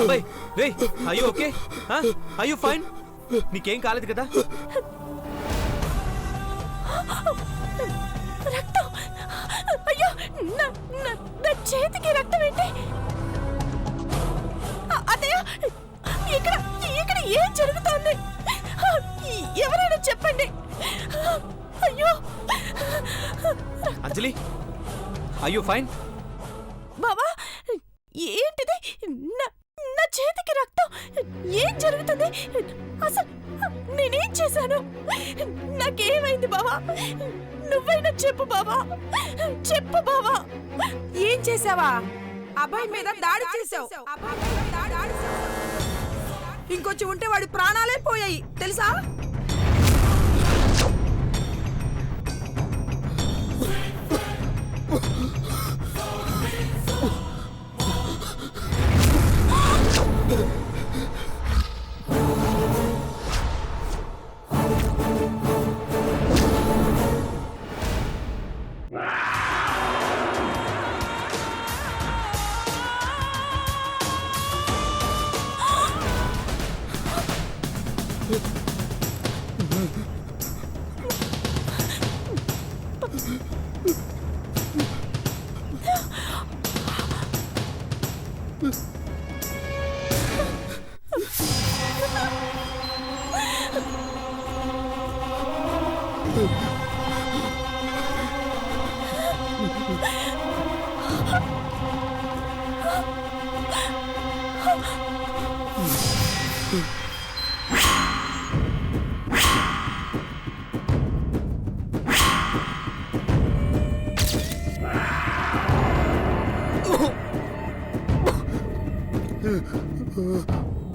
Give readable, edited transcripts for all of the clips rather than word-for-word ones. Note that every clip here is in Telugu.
అబ్బాయి రే, అయ్యో ఓకే, అయ్యో ఫైన్, నీకేం కాలేదు కదా? రక్తం! అయ్యో, నా చేతికి రక్తం ఏంటి? అదయ్య, ఇక్కడ ఇక్కడ ఏం జరుగుతోంది? ఎవరైనా చెప్పండి. అయ్యో అంజలి, అయ్యో ఫైన్? బాబా, ఏంటిది? నా చేతికి రక్తం! ఏం జరుగుతుంది? అసలు నేనేం చేశాను? నాకేమైంది బాబా? నువ్వైనా చెప్పు బాబా, చెప్పు బాబా. ఏం చేసావా? అబ్బాయి మీద దాడి చేసావు. ఇంకొంచెం ఉంటే వాడి ప్రాణాలే పోయాయి తెలుసా?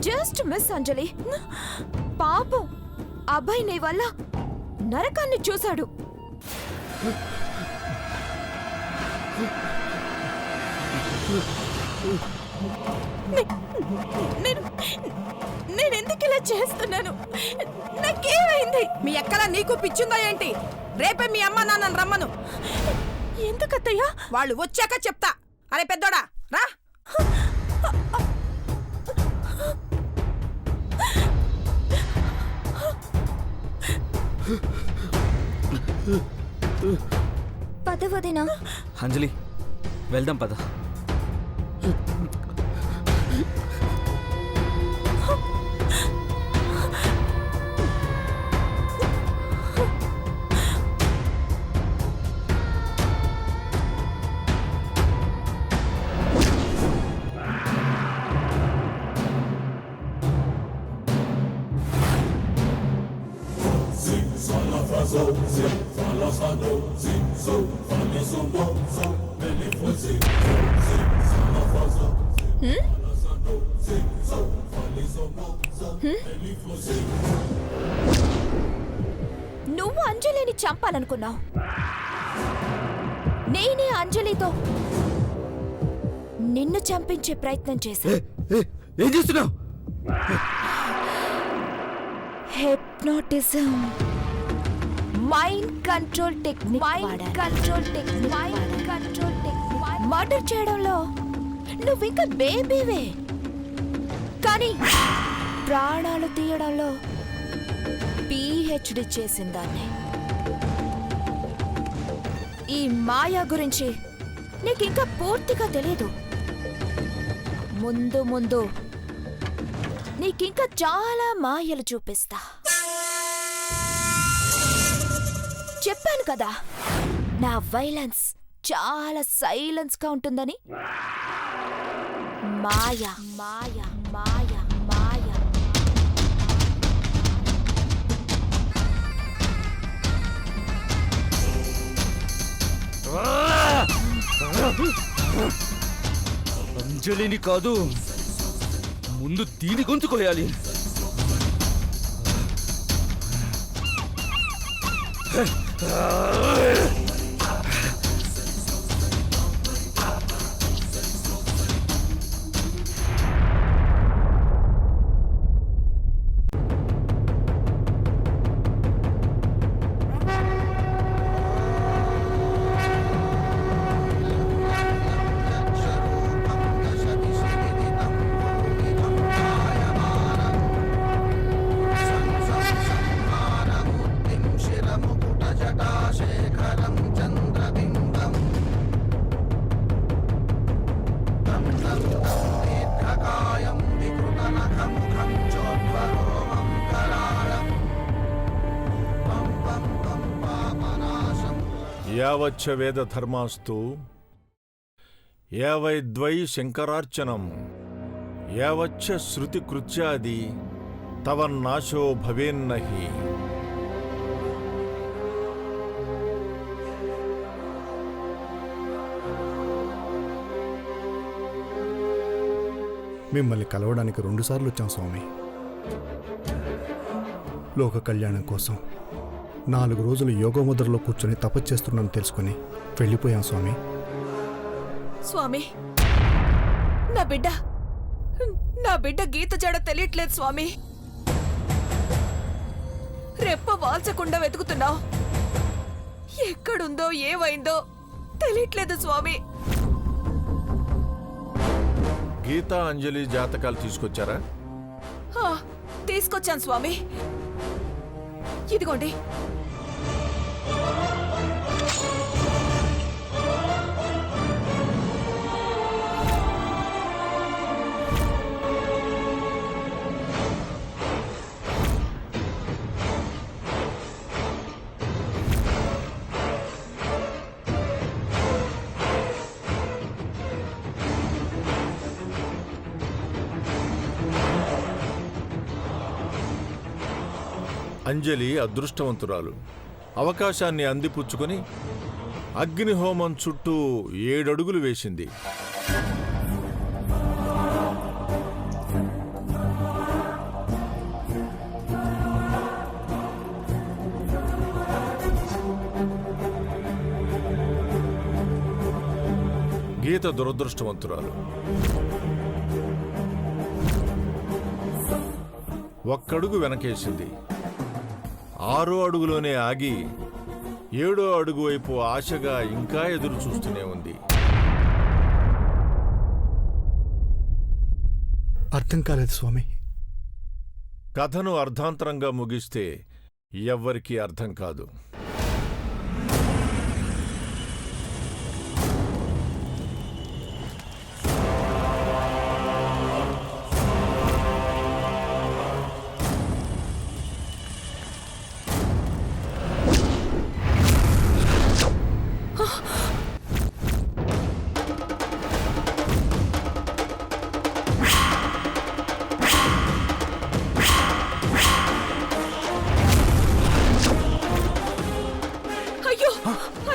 జస్ట్ మిస్ అంజలి. పాపం అబ్బాయి నీ వల్ల నరకాన్ని చూశాడు. నేనెందుకు ఇలా చేస్తున్నాను? నాకేమైంది? మీ ఎక్కల నీకు పిచ్చుందా ఏంటి? రేపే మీ అమ్మ నాన్నని రమ్మను. ఎందుకత్తయ్యా? వాళ్ళు వచ్చాక చెప్తా. అరే పెద్దోడా రా. పదవదినా అంజలి, వెళ్దాం పద. నువ్వు అంజలిని చంపాలనుకున్నావు. నేనే అంజలితో నిన్ను చంపించే ప్రయత్నం చేశా. ఏం చేస్తున్నావు? Hypnotism, mind control technique. Murder చేయడంలో నువ్వింకా బేబీవే, కానీ ప్రాణాలు తీయడంలో పిహెచ్డి చేసిందాన్ని. ఈ మాయా గురించి నీకింకా పూర్తిగా తెలీదు. ముందు ముందు నీకింకా చాలా మాయలు చూపిస్తా. చెప్పాను కదా, నా వైలెన్స్ చాలా సైలెన్స్ గా ఉంటుందని. మాయా మాయా మాయా మాయా. అంజలిని కాదు, ముందు దీని గొంతు కోయాలి. యావచ్చ వేద ధర్మాస్తు యావైద్వై శంకరార్చనం యావచ్చ శృతి కృత్యాది తవన్నాశో భవేన్నహి. మిమ్మల్ని కలవడానికి 2 సార్లు వచ్చాం స్వామి. లోక కళ్యాణం కోసం 4 రోజులు యోగముద్రలో కూర్చొని తపస్చేస్తున్నాను తెలుసుకుని వెళ్ళిపోయాం స్వామి. స్వామి, నా బిడ్డ గీత జడ తెలియట్లేదు స్వామి. రెప్ప వాల్చకుండా వెతుకుతున్నావు. ఎక్కడుందో ఏమైందో తెలియట్లేదు స్వామి. గీతా అంజలి జాతకాలు తీసుకొచ్చారా? తీసుకొచ్చాను స్వామి. ఇదిగోండి. అంజలి అదృష్టవంతురాలు. అవకాశాన్ని అందిపుచ్చుకొని అగ్నిహోమం చుట్టూ 7 అడుగులు వేసింది. గీత దురదృష్టవంతురాలు. 1 అడుగు వెనకేసింది. 6వ అడుగులోనే ఆగి 7వ అడుగు వైపు ఆశగా ఇంకా ఎదురు చూస్తూనే ఉంది. అర్థం కాలేదు స్వామి. కథను అర్ధాంతరంగా ముగిస్తే ఎవ్వరికీ అర్థం కాదు.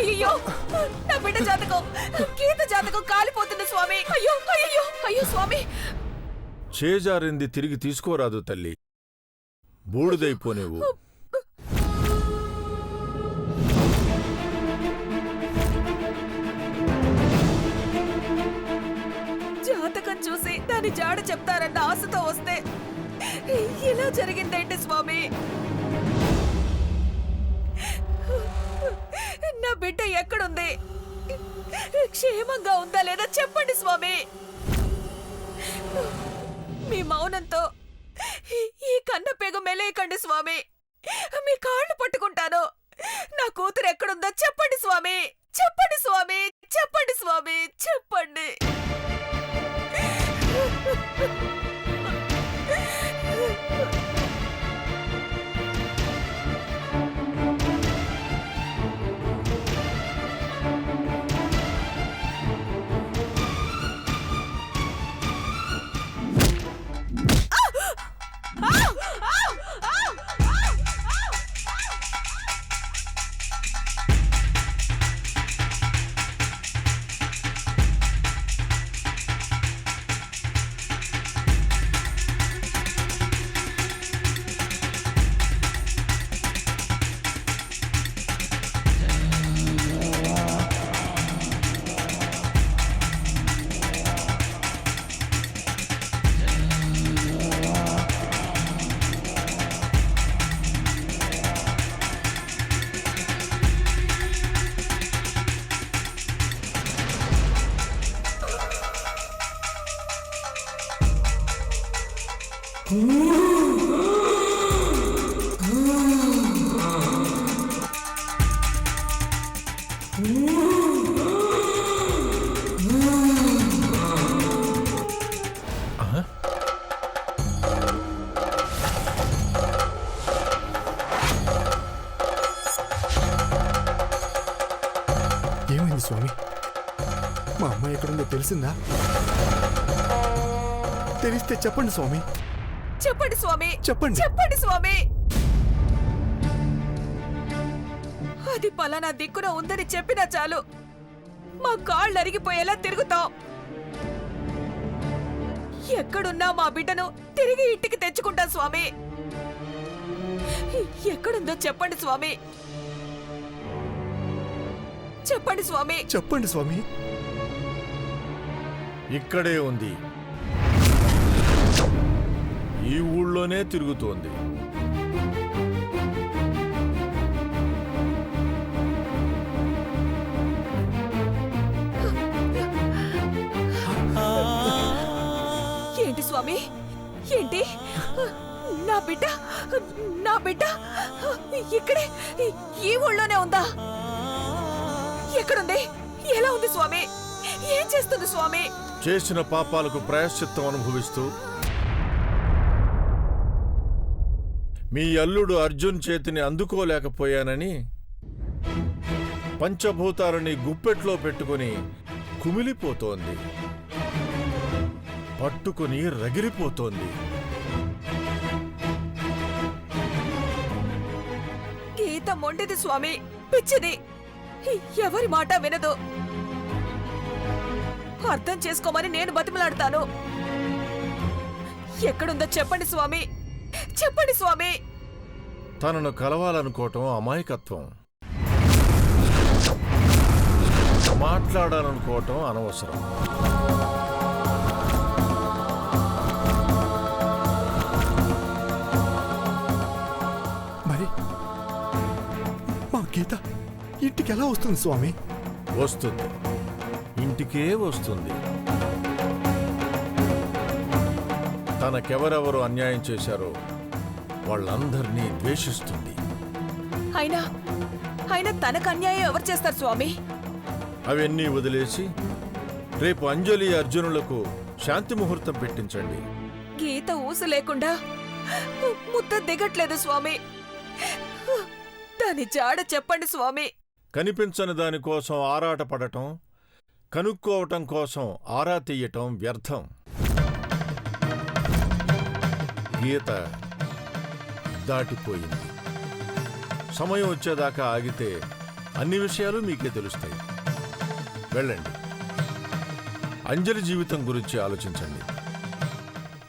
అయ్యో, నా బిడ్డ జాతకం, గీత జాతకం కాలిపోతుంది స్వామి. అయ్యో అయ్యో అయ్యో స్వామి. చేజారింది తిరిగి తీసుకోరాదు తల్లి. బూడిదైపోనేవు. జాతకం చూసి దాని జాడ చెప్తారన్న ఆశతో వస్తే ఇలా జరిగిందేంటి స్వామి? నా బిడ్డ ఎక్కడుంది? క్షేమంగా ఉందా లేదా చెప్పండి స్వామి. మీ మౌనంతో ఈ కన్న పెగ మెలేయకండి స్వామి. మీ కాళ్ళు పట్టుకుంటాను. నా కూతురు ఎక్కడుందో చెప్పండి స్వామి. చెప్పండి స్వామి. చెప్పండి స్వామి. చెప్పండి. స్వామి మా అమ్మాయి ఎక్కడుందో తెలిసిందా? తెలిస్తే చెప్పండి స్వామి. చెప్పండి స్వామి, చెప్పండి. చెప్పండి స్వామి. అది పలానా దిక్కున ఉందని చెప్పినా చాలు మా కాళ్ళు అరిగిపోయేలా తిరుగుతాం. ఎక్కడున్నా మా బిడ్డను తిరిగి ఇంటికి తెచ్చుకుంటాం స్వామి. ఎక్కడుందో చెప్పండి స్వామి, చెప్పండి స్వామి. చెప్పండి స్వామి. ఇక్కడే ఉంది, ఈ ఊళ్ళోనే తిరుగుతోంది. ఏంటి స్వామి, ఏంటి? నా బిడ్డ, నా బిడ్డ ఇక్కడే ఈ ఊళ్ళోనే ఉందా? ఎక్కడుంది? ఎలా ఉంది స్వామి? ఏం చేస్తుంది స్వామి? చేసిన పాపాలకు ప్రాయశ్చిత్తం అనుభవిస్తూ మీ అల్లుడు అర్జున్ చేతిని అందుకోలేకపోయానని పంచభూతాలని గుప్పెట్లో పెట్టుకుని కుమిలిపోతోంది, పట్టుకుని రగిలిపోతోంది. గీత మొండిది స్వామి, పిచ్చిది, ఎవరి మాట వినదు. అర్థం చేసుకోమని నేను బతిమలాడతాను. ఎక్కడుందో చెప్పండి స్వామి, చెప్పండి స్వామి. తనను కలవాలనుకోవటం అమాయకత్వం, మాట్లాడాలనుకోవటం అనవసరం. మరి మా గీత ఇంటికి ఎలా వస్తుంది స్వామి? వస్తుంది, ఇంటికే వస్తుంది. తనకెవరెవరు అన్యాయం చేశారో వాళ్ళందరినీ ద్వేషిస్తుంది. అయినా అయినా తనకు అన్యాయం ఎవరు చేస్తారు స్వామి? అవన్నీ వదిలేసి రేపు అంజలి అర్జునులకు శాంతి ముహూర్తం పెట్టించండి. గీత ఊసు లేకుండా ముద్ద దిగట్లేదు స్వామి. దాని జాడ చెప్పండి స్వామి. కనిపించని దానికోసం ఆరాటపడటం, కనుక్కోవటం కోసం ఆరా తీయటం వ్యర్థం. గీత దాటిపోయింది. సమయం వచ్చేదాకా ఆగితే అన్ని విషయాలు మీకే తెలుస్తాయి. వెళ్ళండి, అంజలి జీవితం గురించి ఆలోచించండి.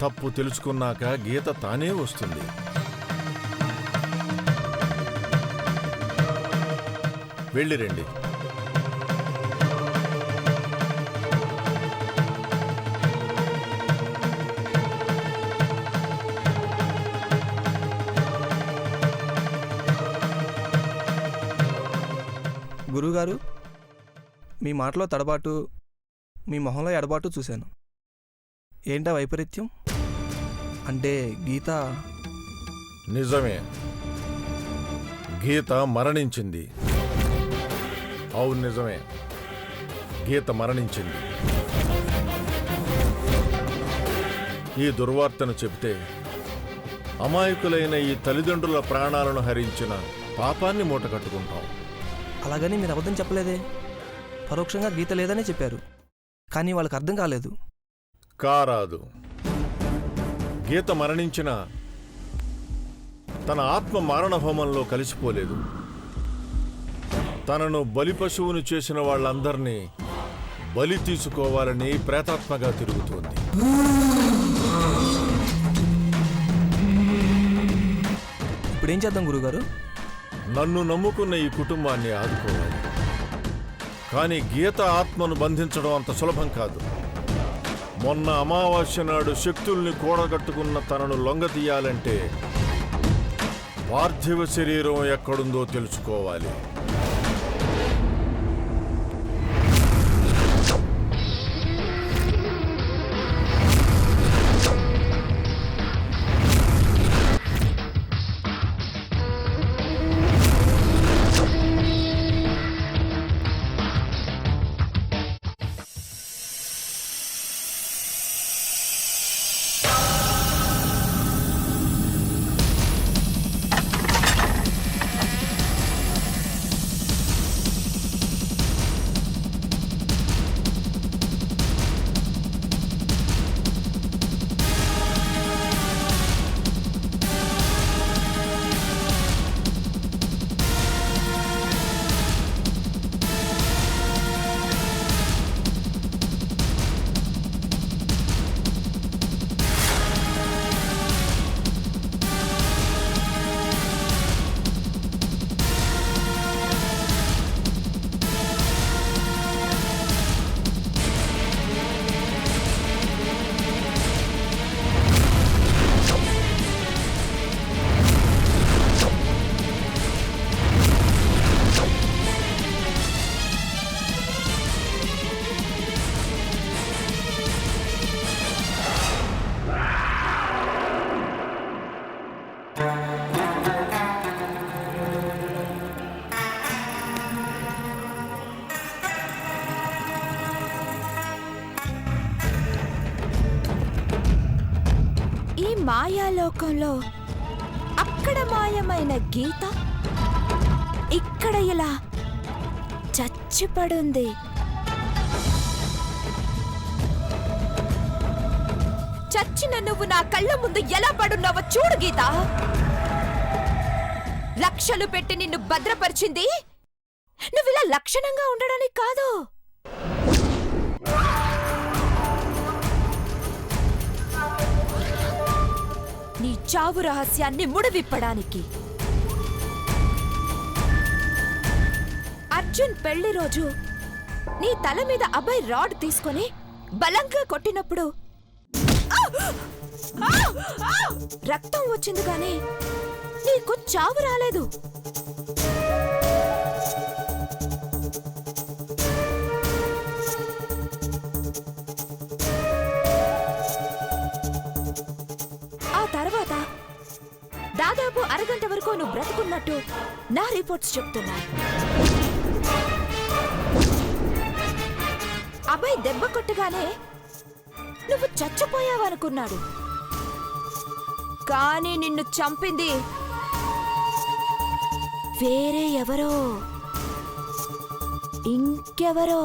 తప్పు తెలుసుకున్నాక గీత తానే వస్తుంది. వెళ్ళిరండి. గురువుగారు, మీ మాటలో తడబాటు, మీ మొహంలో ఎడబాటు చూశాను. ఏంటా వైపరీత్యం? అంటే గీత... నిజమే, గీత మరణించింది. అవును, నిజమే, గీత మరణించింది. ఈ దుర్వార్తను చెబితే అమాయకులైన ఈ తల్లిదండ్రుల ప్రాణాలను హరించిన పాపాన్ని మూటకట్టుకుంటాం. అలాగని మీరు అబద్ధం చెప్పలేదే. పరోక్షంగా గీత లేదనే చెప్పారు, కానీ వాళ్ళకి అర్థం కాలేదు. కారాదు, గీత మరణించిన తన ఆత్మ మారణహోమంలో కలిసిపోలేదు. తనను బలిపశువును చేసిన వాళ్ళందర్నీ బలి తీసుకోవాలని ప్రేతాత్మగా తిరుగుతోంది. ఇప్పుడేం చేద్దాం గురువుగారు? నన్ను నమ్ముకున్న ఈ కుటుంబాన్ని ఆదుకోవాలి. కానీ గీత ఆత్మను బంధించడం అంత సులభం కాదు. మొన్న అమావాస్య నాడు శక్తుల్ని కూడగట్టుకున్న తనను లొంగతీయాలంటే పార్థివ శరీరం ఎక్కడుందో తెలుసుకోవాలి. మాయాలోకంలో అక్కడ మాయమైన గీత ఇక్కడ ఇలా చచ్చిపడుంది. చచ్చిన నువ్వు నా కళ్ళ ముందు ఎలా పడున్నావో చూడు గీత. లక్షలు పెట్టి నిన్ను భద్రపరిచింది నువ్విలా లక్షణంగా ఉండడానికి కాదు. నీ చావు రహస్యాన్ని ముడివిప్పడానికి. అర్జున్ పెళ్లి రోజు నీ తల మీద అబ్బాయి రాడ్ తీసుకొని బలంగా కొట్టినప్పుడు రక్తం వచ్చింది కానీ నీకు చావు రాలేదు. ఆ తర్వాత దాదాపు అరగంట వరకు నువ్వు బ్రతుకున్నట్టు నా రిపోర్ట్స్ చెప్తున్నాయి. అబ్బాయి దెబ్బ కొట్టగానే నువ్వు చచ్చిపోయావనుకున్నాడు, కానీ నిన్ను చంపింది వేరే ఎవరో, ఇంకెవరో.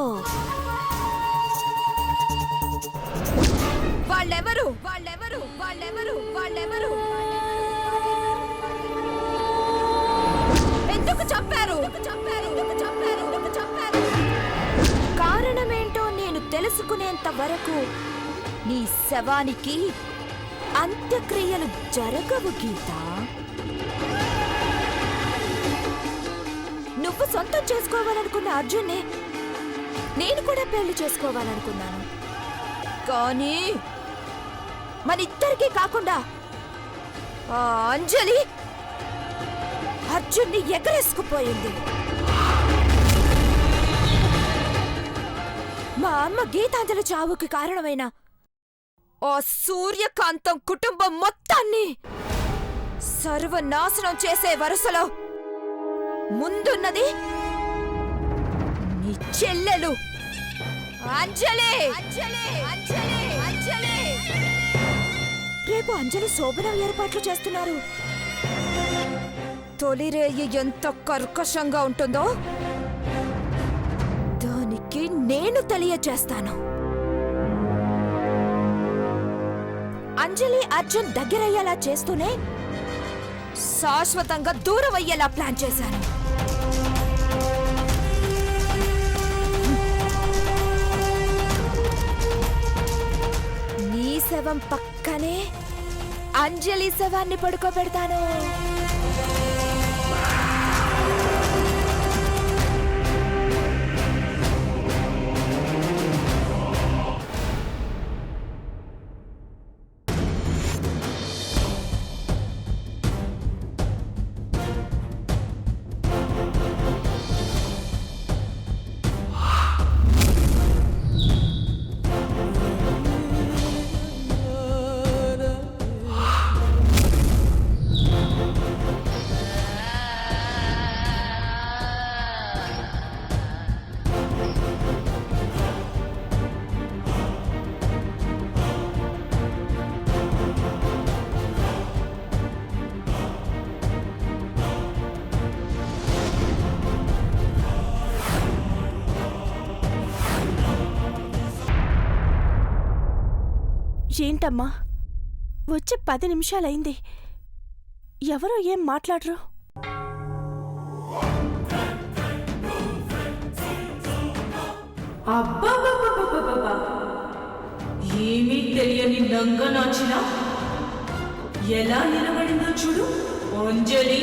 వాళ్ళెవరు వాళ్ళెవరు వాళ్ళెవరు వాళ్ళెవరు ఎందుకు చంపారు? కారణమేంటో నేను తెలుసుకునేంత వరకు నీ శవానికి అంత్యక్రియలు జరగవు గీత. నువ్వు సొంతం చేసుకోవాలనుకున్న అర్జున్ని నేను కూడా పెళ్లి చేసుకోవాలనుకున్నాను, కానీ మనిద్దరికీ కాకుండా ఆ అంజలి అర్జున్ని ఎగరేసుకుపోయింది. మా అమ్మ గీతాంజలి చావుకి కారణమైన ఆ సూర్యకాంతం కుటుంబం మొత్తాన్ని సర్వనాశనం చేసే వరుసలో ముందున్నది నీ చెల్లెలు అంజలి. రేపు అంజలి శోభనం ఏర్పాట్లు చేస్తున్నారు. తొలిరేయి ఎంత కర్కశంగా ఉంటుందో దానికి నేను తెలియచేస్తాను. అంజలి అర్జున్ దగ్గరయ్యేలా చేస్తూనే శాశ్వతంగా దూరం అయ్యేలా ప్లాన్ చేశాను. నీ శవం పక్కనే అంజలి శవాన్ని పడుకోబెడతాను. ఏంటమ్మా, వచ్చి 10 నిమిషాలైంది, ఎవరో ఏం మాట్లాడరు? అబ్బా, ఏమీ తెలియని నంగనాచిన ఎలా నిలబడిందో చూడు అంజలి.